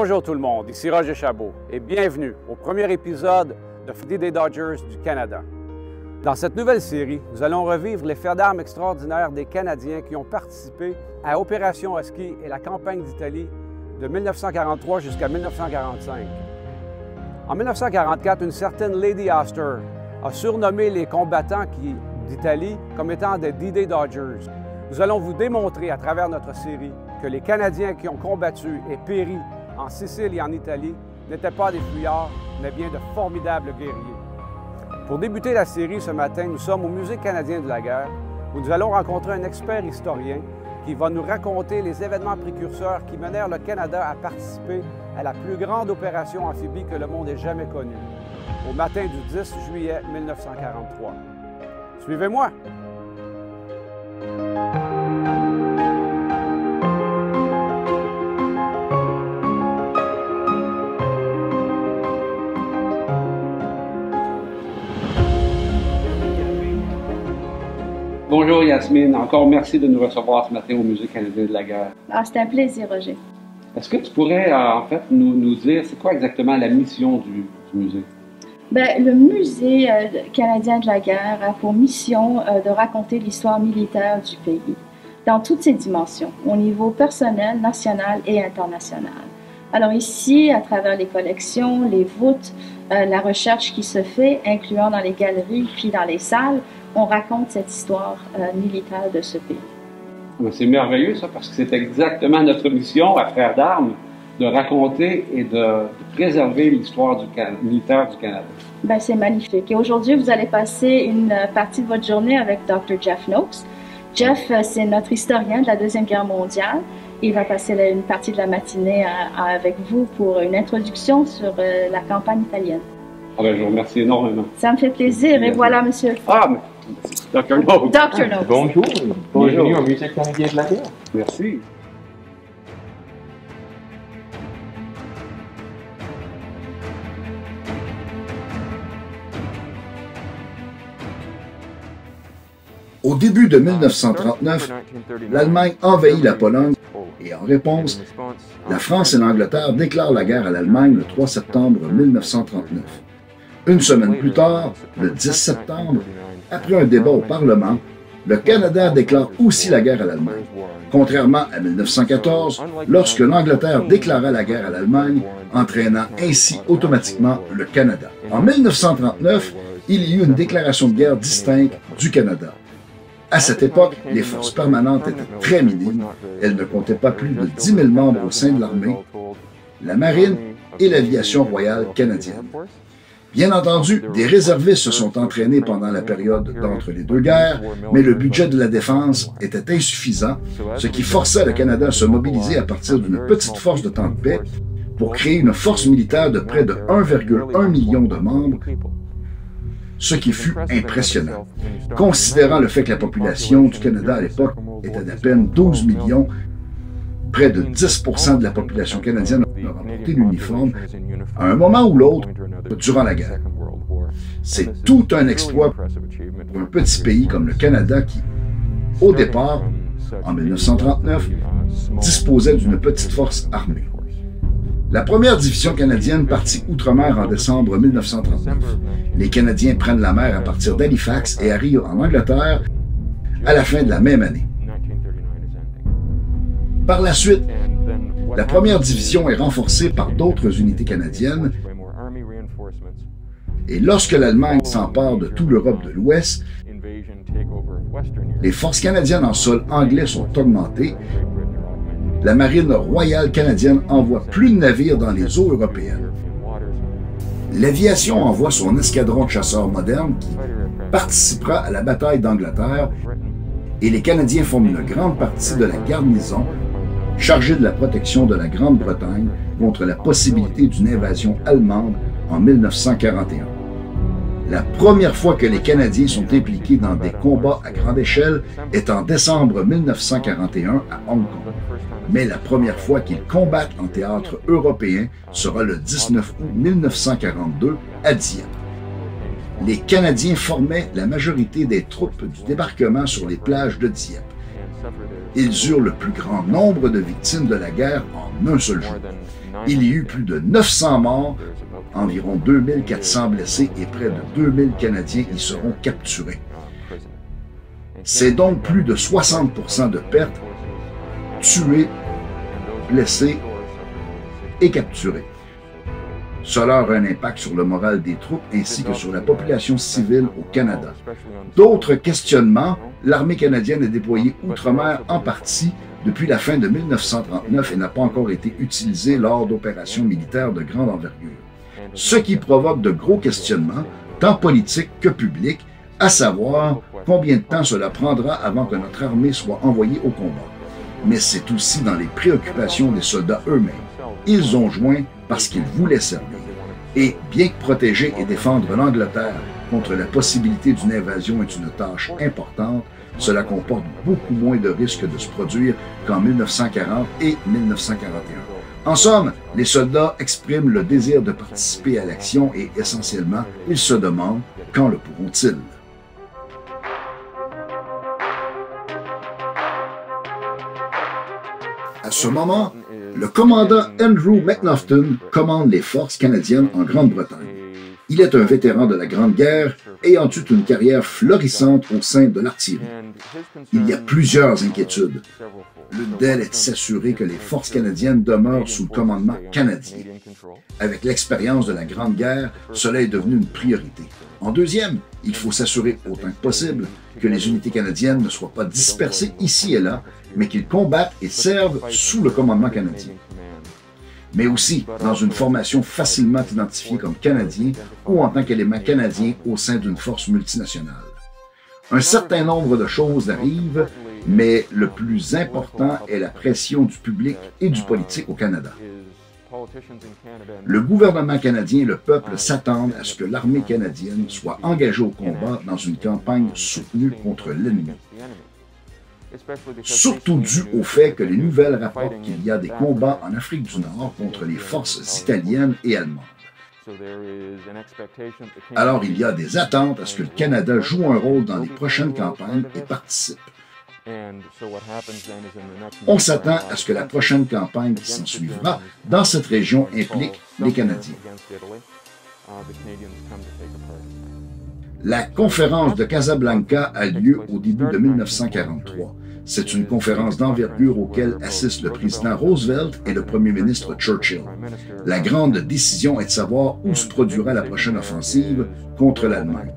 Bonjour tout le monde, ici Roger Chabot et bienvenue au premier épisode de D-Day Dodgers du Canada. Dans cette nouvelle série, nous allons revivre les faits d'armes extraordinaires des Canadiens qui ont participé à Opération Husky et la campagne d'Italie de 1943 jusqu'à 1945. En 1944, une certaine Lady Astor a surnommé les combattants d'Italie comme étant des D-Day Dodgers. Nous allons vous démontrer à travers notre série que les Canadiens qui ont combattu et péri en Sicile et en Italie n'étaient pas des fuyards, mais bien de formidables guerriers. Pour débuter la série ce matin, nous sommes au Musée canadien de la guerre, où nous allons rencontrer un expert historien qui va nous raconter les événements précurseurs qui menèrent le Canada à participer à la plus grande opération amphibie que le monde ait jamais connue, au matin du 10 juillet 1943. Suivez-moi! Bonjour Yasmine, encore merci de nous recevoir ce matin au Musée canadien de la guerre. C'est un plaisir, Roger. Est-ce que tu pourrais en fait nous dire c'est quoi exactement la mission du musée? Le Musée canadien de la guerre a pour mission de raconter l'histoire militaire du pays dans toutes ses dimensions, au niveau personnel, national et international. Alors ici, à travers les collections, les voûtes, la recherche qui se fait, incluant dans les galeries puis dans les salles, on raconte cette histoire militaire de ce pays. C'est merveilleux ça, parce que c'est exactement notre mission à Frères d'Armes, de raconter et de préserver l'histoire militaire du Canada. C'est magnifique. Et aujourd'hui, vous allez passer une partie de votre journée avec Dr. Jeff Noakes. Jeff, c'est notre historien de la Deuxième Guerre mondiale. Il va passer une partie de la matinée avec vous pour une introduction sur la campagne italienne. Je vous remercie énormément. Ça me fait plaisir. Et voilà, monsieur. Dr. Noakes. Dr. Noakes. Bonjour. Bienvenue au Musée canadien de la guerre. Merci. Au début de 1939, l'Allemagne envahit la Pologne et en réponse, la France et l'Angleterre déclarent la guerre à l'Allemagne le 3 septembre 1939. Une semaine plus tard, le 10 septembre, après un débat au Parlement, le Canada déclare aussi la guerre à l'Allemagne. Contrairement à 1914, lorsque l'Angleterre déclara la guerre à l'Allemagne, entraînant ainsi automatiquement le Canada. En 1939, il y eut une déclaration de guerre distincte du Canada. À cette époque, les forces permanentes étaient très minimes. Elles ne comptaient pas plus de 10 000 membres au sein de l'armée, la marine et l'aviation royale canadienne. Bien entendu, des réservistes se sont entraînés pendant la période d'entre les deux guerres, mais le budget de la défense était insuffisant, ce qui forçait le Canada à se mobiliser à partir d'une petite force de temps de paix pour créer une force militaire de près de 1,1 million de membres, ce qui fut impressionnant. Considérant le fait que la population du Canada à l'époque était d'à peine 12 millions, près de 10 % de la population canadienne aura porté l'uniforme à un moment ou l'autre durant la guerre. C'est tout un exploit pour un petit pays comme le Canada qui, au départ, en 1939, disposait d'une petite force armée. La première division canadienne partit outre-mer en décembre 1939. Les Canadiens prennent la mer à partir d'Halifax et arrivent en Angleterre à la fin de la même année. Par la suite, la première division est renforcée par d'autres unités canadiennes et lorsque l'Allemagne s'empare de toute l'Europe de l'Ouest, les forces canadiennes en sol anglais sont augmentées. La marine royale canadienne envoie plus de navires dans les eaux européennes. L'aviation envoie son escadron de chasseurs moderne qui participera à la bataille d'Angleterre et les Canadiens forment une grande partie de la garnison chargée de la protection de la Grande-Bretagne contre la possibilité d'une invasion allemande en 1941. La première fois que les Canadiens sont impliqués dans des combats à grande échelle est en décembre 1941 à Hong Kong. Mais la première fois qu'ils combattent en théâtre européen sera le 19 août 1942 à Dieppe. Les Canadiens formaient la majorité des troupes du débarquement sur les plages de Dieppe. Ils eurent le plus grand nombre de victimes de la guerre en un seul jour. Il y eut plus de 900 morts, environ 2400 blessés et près de 2000 Canadiens y seront capturés. C'est donc plus de 60% de pertes, tués, blessés et capturés. Cela aura un impact sur le moral des troupes ainsi que sur la population civile au Canada. D'autres questionnements, l'armée canadienne est déployée outre-mer en partie depuis la fin de 1939 et n'a pas encore été utilisée lors d'opérations militaires de grande envergure. Ce qui provoque de gros questionnements, tant politiques que publics, à savoir combien de temps cela prendra avant que notre armée soit envoyée au combat. Mais c'est aussi dans les préoccupations des soldats eux-mêmes. Ils ont joint parce qu'ils voulaient servir. Et bien que protéger et défendre l'Angleterre contre la possibilité d'une invasion est une tâche importante, cela comporte beaucoup moins de risques de se produire qu'en 1940 et 1941. En somme, les soldats expriment le désir de participer à l'action et essentiellement, ils se demandent quand le pourront-ils. À ce moment, le commandant Andrew McNaughton commande les forces canadiennes en Grande-Bretagne. Il est un vétéran de la Grande Guerre, ayant eu une carrière florissante au sein de l'artillerie. Il y a plusieurs inquiétudes. L'une d'elles est de s'assurer que les forces canadiennes demeurent sous le commandement canadien. Avec l'expérience de la Grande Guerre, cela est devenu une priorité. En deuxième, il faut s'assurer autant que possible que les unités canadiennes ne soient pas dispersées ici et là, mais qu'ils combattent et servent sous le commandement canadien. Mais aussi dans une formation facilement identifiée comme canadien ou en tant qu'élément canadien au sein d'une force multinationale. Un certain nombre de choses arrivent, mais le plus important est la pression du public et du politique au Canada. Le gouvernement canadien et le peuple s'attendent à ce que l'armée canadienne soit engagée au combat dans une campagne soutenue contre l'ennemi. Surtout dû au fait que les nouvelles rapportent qu'il y a des combats en Afrique du Nord contre les forces italiennes et allemandes. Alors il y a des attentes à ce que le Canada joue un rôle dans les prochaines campagnes et participe. On s'attend à ce que la prochaine campagne qui s'en suivra dans cette région implique les Canadiens. La conférence de Casablanca a lieu au début de 1943. C'est une conférence d'envergure auquel assistent le président Roosevelt et le premier ministre Churchill. La grande décision est de savoir où se produira la prochaine offensive contre l'Allemagne.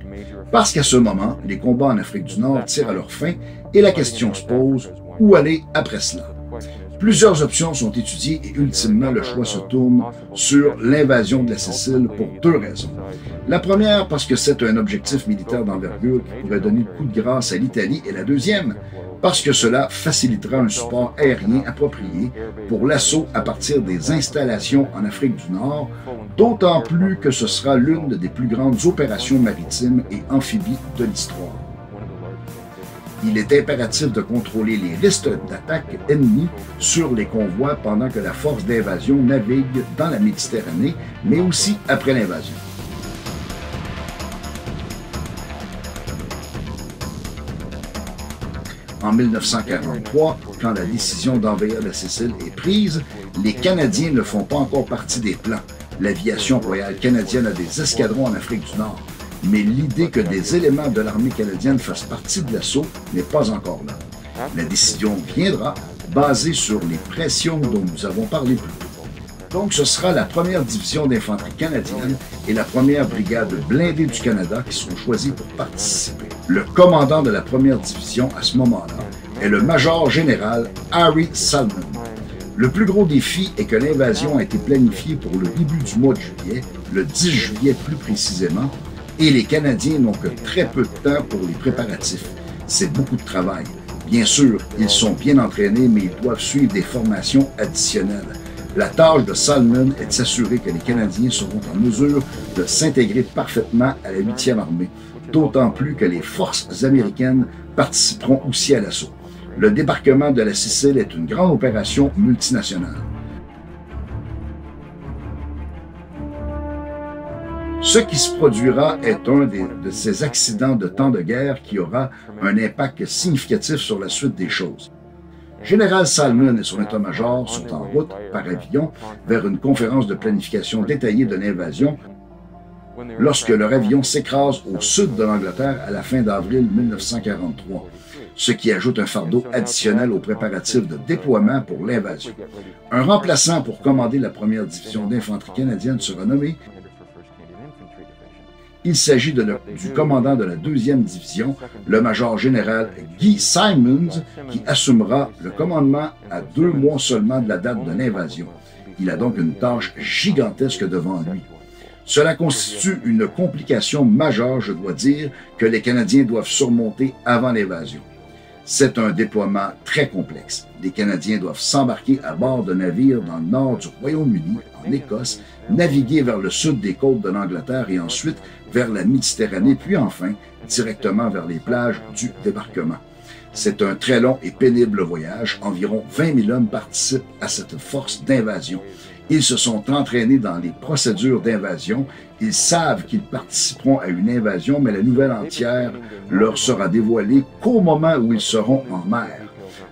Parce qu'à ce moment, les combats en Afrique du Nord tirent à leur fin et la question se pose, où aller après cela? Plusieurs options sont étudiées et ultimement le choix se tourne sur l'invasion de la Sicile pour deux raisons. La première parce que c'est un objectif militaire d'envergure qui pourrait donner le coup de grâce à l'Italie et la deuxième parce que cela facilitera un support aérien approprié pour l'assaut à partir des installations en Afrique du Nord, d'autant plus que ce sera l'une des plus grandes opérations maritimes et amphibies de l'histoire. Il est impératif de contrôler les risques d'attaque ennemies sur les convois pendant que la force d'invasion navigue dans la Méditerranée, mais aussi après l'invasion. En 1943, quand la décision d'envahir la Sicile est prise, les Canadiens ne font pas encore partie des plans. L'aviation royale canadienne a des escadrons en Afrique du Nord. Mais l'idée que des éléments de l'armée canadienne fassent partie de l'assaut n'est pas encore là. La décision viendra basée sur les pressions dont nous avons parlé plus tôt. Donc ce sera la première division d'infanterie canadienne et la première brigade blindée du Canada qui seront choisis pour participer. Le commandant de la première division à ce moment-là est le major général Harry Salmon. Le plus gros défi est que l'invasion a été planifiée pour le début du mois de juillet, le 10 juillet plus précisément, et les Canadiens n'ont que très peu de temps pour les préparatifs. C'est beaucoup de travail. Bien sûr, ils sont bien entraînés, mais ils doivent suivre des formations additionnelles. La tâche de Salmon est de s'assurer que les Canadiens seront en mesure de s'intégrer parfaitement à la 8e armée, d'autant plus que les forces américaines participeront aussi à l'assaut. Le débarquement de la Sicile est une grande opération multinationale. Ce qui se produira est un de ces accidents de temps de guerre qui aura un impact significatif sur la suite des choses. Général Salmon et son état-major sont en route par avion vers une conférence de planification détaillée de l'invasion lorsque leur avion s'écrase au sud de l'Angleterre à la fin d'avril 1943, ce qui ajoute un fardeau additionnel aux préparatifs de déploiement pour l'invasion. Un remplaçant pour commander la première division d'infanterie canadienne sera nommé. Il s'agit du commandant de la 2e division, le major général Guy Simonds, qui assumera le commandement à 2 mois seulement de la date de l'invasion. Il a donc une tâche gigantesque devant lui. Cela constitue une complication majeure, je dois dire, que les Canadiens doivent surmonter avant l'invasion. C'est un déploiement très complexe. Les Canadiens doivent s'embarquer à bord de navires dans le nord du Royaume-Uni, en Écosse, naviguer vers le sud des côtes de l'Angleterre et ensuite vers la Méditerranée, puis enfin directement vers les plages du débarquement. C'est un très long et pénible voyage. Environ 20 000 hommes participent à cette force d'invasion. Ils se sont entraînés dans les procédures d'invasion. Ils savent qu'ils participeront à une invasion, mais la nouvelle entière leur sera dévoilée qu'au moment où ils seront en mer.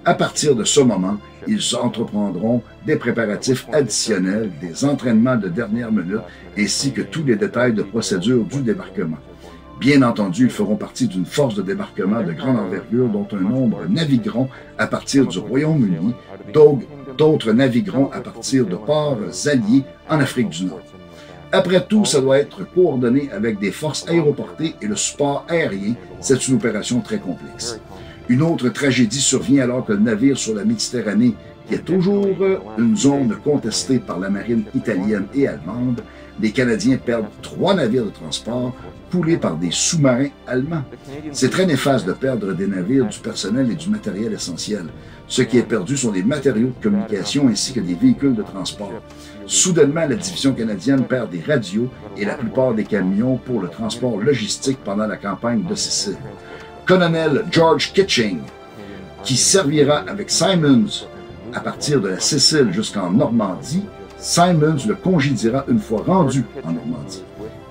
À partir de ce moment, ils entreprendront des préparatifs additionnels, des entraînements de dernière minute, ainsi que tous les détails de procédure du débarquement. Bien entendu, ils feront partie d'une force de débarquement de grande envergure dont un nombre navigueront à partir du Royaume-Uni, d'autres navigueront à partir de ports alliés en Afrique du Nord. Après tout, ça doit être coordonné avec des forces aéroportées et le support aérien. C'est une opération très complexe. Une autre tragédie survient alors que le navire sur la Méditerranée, qui est toujours une zone contestée par la marine italienne et allemande, les Canadiens perdent 3 navires de transport coulés par des sous-marins allemands. C'est très néfaste de perdre des navires, du personnel et du matériel essentiel. Ce qui est perdu sont des matériaux de communication ainsi que des véhicules de transport. Soudainement, la division canadienne perd des radios et la plupart des camions pour le transport logistique pendant la campagne de Sicile. Colonel George Kitching, qui servira avec Simonds à partir de la Sicile jusqu'en Normandie, Simonds le congédiera une fois rendu en Normandie.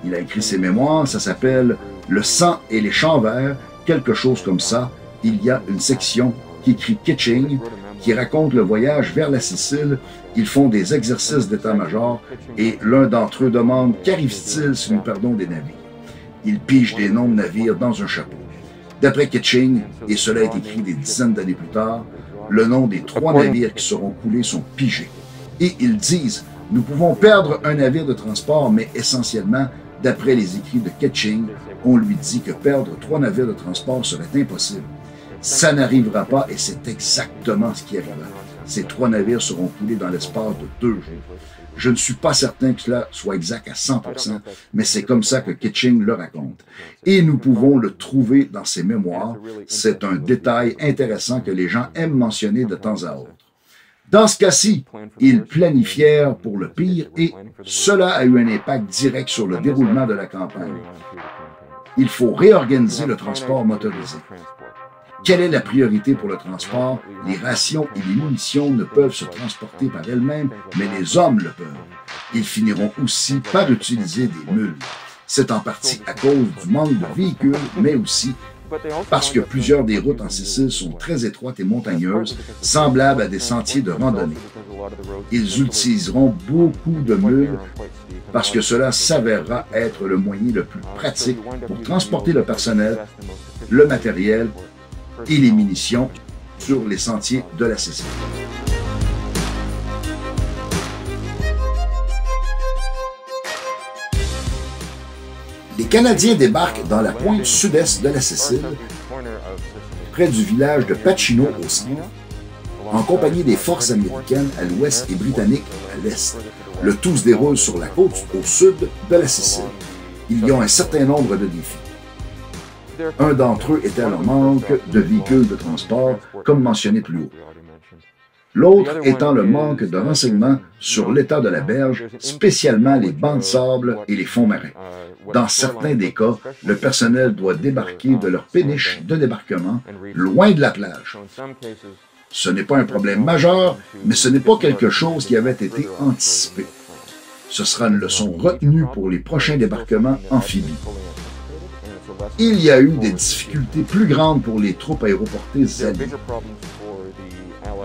Il a écrit ses mémoires, ça s'appelle « Le sang et les champs verts », quelque chose comme ça. Il y a une section qui écrit Kitching, qui raconte le voyage vers la Sicile. Ils font des exercices d'état-major et l'un d'entre eux demande « Qu'arrive-t-il si nous perdons des navires ?» Il pige des noms de navires dans un chapeau. D'après Kitching, et cela est écrit des dizaines d'années plus tard, le nom des 3 navires qui seront coulés sont pigés. Et ils disent « Nous pouvons perdre un navire de transport, mais essentiellement, d'après les écrits de Kitching, on lui dit que perdre 3 navires de transport serait impossible. Ça n'arrivera pas et c'est exactement ce qui arrivera. Ces 3 navires seront coulés dans l'espace de 2 jours. Je ne suis pas certain que cela soit exact à 100%, mais c'est comme ça que Kitching le raconte. Et nous pouvons le trouver dans ses mémoires. C'est un détail intéressant que les gens aiment mentionner de temps à autre. Dans ce cas-ci, ils planifièrent pour le pire et cela a eu un impact direct sur le déroulement de la campagne. Il faut réorganiser le transport motorisé. Quelle est la priorité pour le transport? Les rations et les munitions ne peuvent se transporter par elles-mêmes, mais les hommes le peuvent. Ils finiront aussi par utiliser des mules. C'est en partie à cause du manque de véhicules, mais aussi parce que plusieurs des routes en Sicile sont très étroites et montagneuses, semblables à des sentiers de randonnée. Ils utiliseront beaucoup de mules parce que cela s'avérera être le moyen le plus pratique pour transporter le personnel, le matériel et les munitions sur les sentiers de la Sicile. Les Canadiens débarquent dans la pointe sud-est de la Sicile, près du village de Pacino au centre, en compagnie des forces américaines à l'ouest et britanniques à l'est. Le tout se déroule sur la côte au sud de la Sicile. Il y a un certain nombre de défis. Un d'entre eux était le manque de véhicules de transport, comme mentionné plus haut. L'autre étant le manque de renseignements sur l'état de la berge, spécialement les bancs de sable et les fonds marins. Dans certains des cas, le personnel doit débarquer de leur péniche de débarquement, loin de la plage. Ce n'est pas un problème majeur, mais ce n'est pas quelque chose qui avait été anticipé. Ce sera une leçon retenue pour les prochains débarquements amphibies. Il y a eu des difficultés plus grandes pour les troupes aéroportées alliées.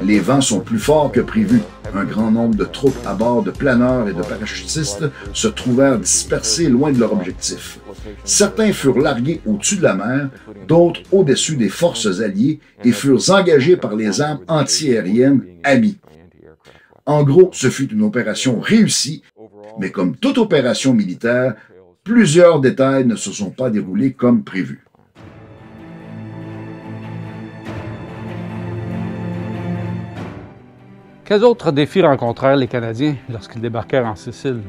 Les vents sont plus forts que prévu. Un grand nombre de troupes à bord de planeurs et de parachutistes se trouvèrent dispersés loin de leur objectif. Certains furent largués au-dessus de la mer, d'autres au-dessus des forces alliées et furent engagés par les armes antiaériennes amies. En gros, ce fut une opération réussie, mais comme toute opération militaire, plusieurs détails ne se sont pas déroulés comme prévu. Quels autres défis rencontrèrent les Canadiens lorsqu'ils débarquèrent en Sicile?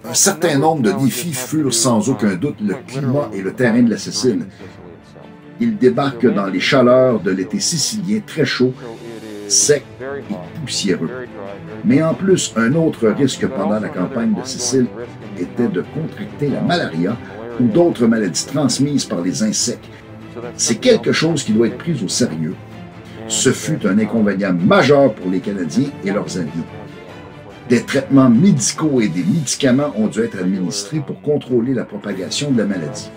Un certain nombre de défis furent sans aucun doute le climat et le terrain de la Sicile. Ils débarquent dans les chaleurs de l'été sicilien très chaud, sec et poussiéreux. Mais en plus, un autre risque pendant la campagne de Sicile était de contracter la malaria ou d'autres maladies transmises par les insectes. C'est quelque chose qui doit être pris au sérieux. Ce fut un inconvénient majeur pour les Canadiens et leurs alliés. Des traitements médicaux et des médicaments ont dû être administrés pour contrôler la propagation de la maladie.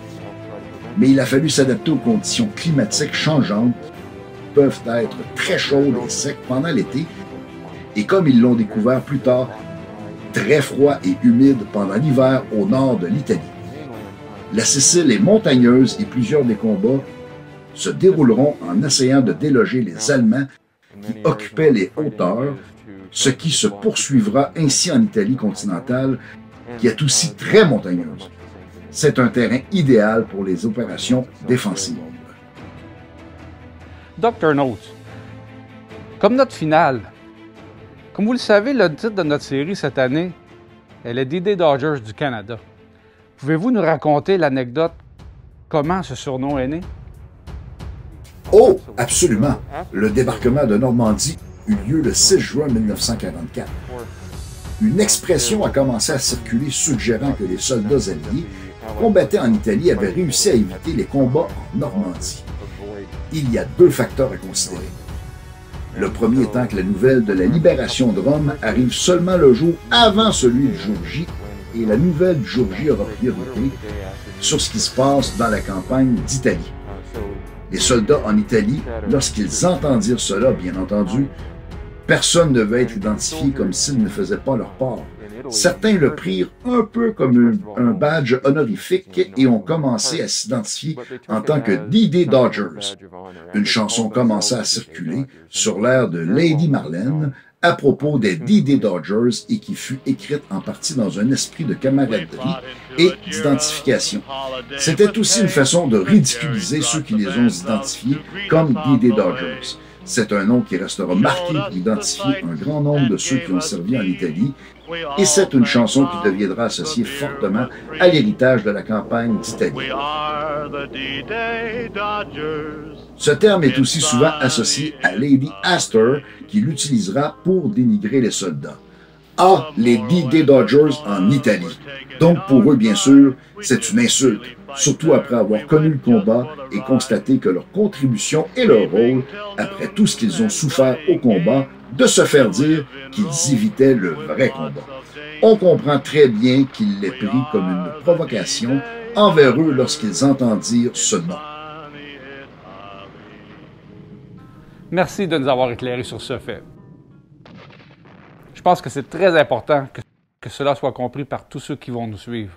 Mais il a fallu s'adapter aux conditions climatiques changeantes qui peuvent être très chaudes et secs pendant l'été, et comme ils l'ont découvert plus tard, très froid et humide pendant l'hiver au nord de l'Italie. La Sicile est montagneuse et plusieurs des combats se dérouleront en essayant de déloger les Allemands qui occupaient les hauteurs, ce qui se poursuivra ainsi en Italie continentale, qui est aussi très montagneuse. C'est un terrain idéal pour les opérations défensives. Dr. Notes, comme note finale, comme vous le savez, le titre de notre série cette année est les D-Day Dodgers du Canada. Pouvez-vous nous raconter l'anecdote comment ce surnom est né? Oh, absolument! Le débarquement de Normandie eut lieu le 6 juin 1944. Une expression a commencé à circuler suggérant que les soldats alliés qui combattaient en Italie avaient réussi à éviter les combats en Normandie. Il y a deux facteurs à considérer. Le premier étant que la nouvelle de la libération de Rome arrive seulement le jour avant celui du jour J, et la nouvelle du jour J aura priorité sur ce qui se passe dans la campagne d'Italie. Les soldats en Italie, lorsqu'ils entendirent cela, bien entendu, personne ne veut être identifié comme s'ils ne faisaient pas leur part. Certains le prirent un peu comme un badge honorifique et ont commencé à s'identifier en tant que D-Day Dodgers. Une chanson commença à circuler sur l'air de Lady Marlene à propos des D-Day Dodgers et qui fut écrite en partie dans un esprit de camaraderie et d'identification. C'était aussi une façon de ridiculiser ceux qui les ont identifiés comme D-Day Dodgers. C'est un nom qui restera marqué pour identifier un grand nombre de ceux qui ont servi en Italie, et c'est une chanson qui deviendra associée fortement à l'héritage de la campagne d'Italie. Ce terme est aussi souvent associé à Lady Astor, qui l'utilisera pour dénigrer les soldats. Ah, les D-Day Dodgers en Italie. Donc pour eux, bien sûr, c'est une insulte, surtout après avoir connu le combat et constaté que leur contribution et leur rôle, après tout ce qu'ils ont souffert au combat, de se faire dire qu'ils évitaient le vrai combat. On comprend très bien qu'ils l'aient pris comme une provocation envers eux lorsqu'ils entendirent ce nom. Merci de nous avoir éclairés sur ce fait. Je pense que c'est très important que cela soit compris par tous ceux qui vont nous suivre.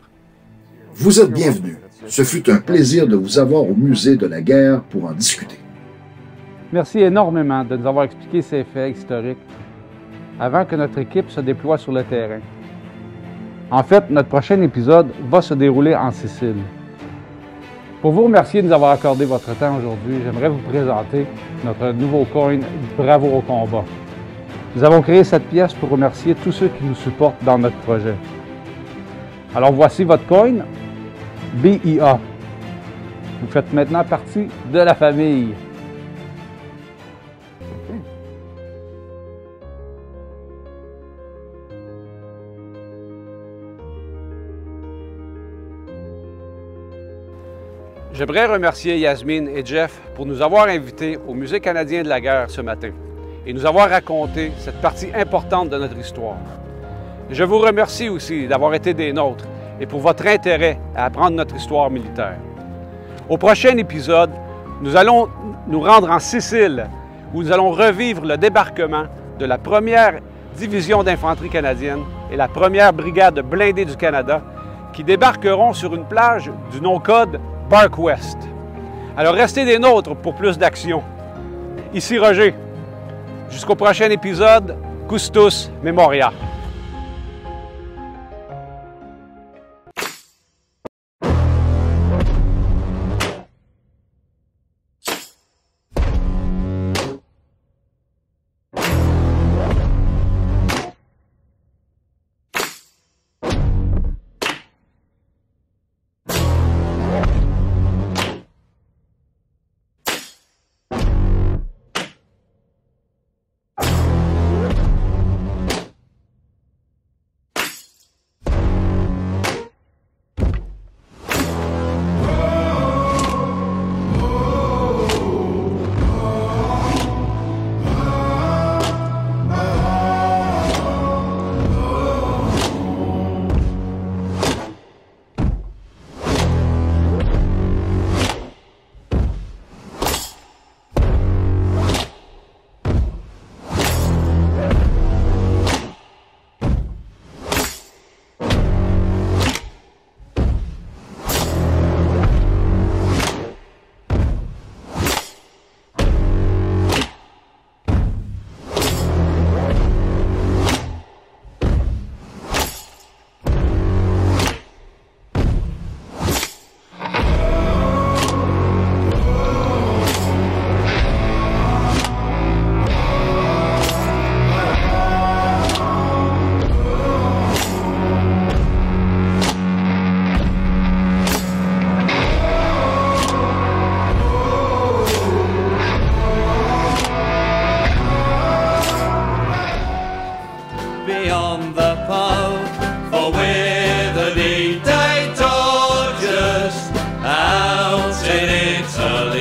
Vous êtes bienvenus. Ce fut un plaisir de vous avoir au musée de la guerre pour en discuter. Merci énormément de nous avoir expliqué ces faits historiques avant que notre équipe se déploie sur le terrain. En fait, notre prochain épisode va se dérouler en Sicile. Pour vous remercier de nous avoir accordé votre temps aujourd'hui, j'aimerais vous présenter notre nouveau coin Bravo au combat. Nous avons créé cette pièce pour remercier tous ceux qui nous supportent dans notre projet. Alors voici votre coin BIA. Vous faites maintenant partie de la famille. J'aimerais remercier Yasmine et Jeff pour nous avoir invités au Musée canadien de la guerre ce matin et nous avoir raconté cette partie importante de notre histoire. Je vous remercie aussi d'avoir été des nôtres et pour votre intérêt à apprendre notre histoire militaire. Au prochain épisode, nous allons nous rendre en Sicile où nous allons revivre le débarquement de la 1e division d'infanterie canadienne et la 1re brigade blindée du Canada qui débarqueront sur une plage du nom code Bark West. Alors restez des nôtres pour plus d'action. Ici Roger. Jusqu'au prochain épisode, Custos Memoria. Beyond the pub, for where the day torches out in Italy.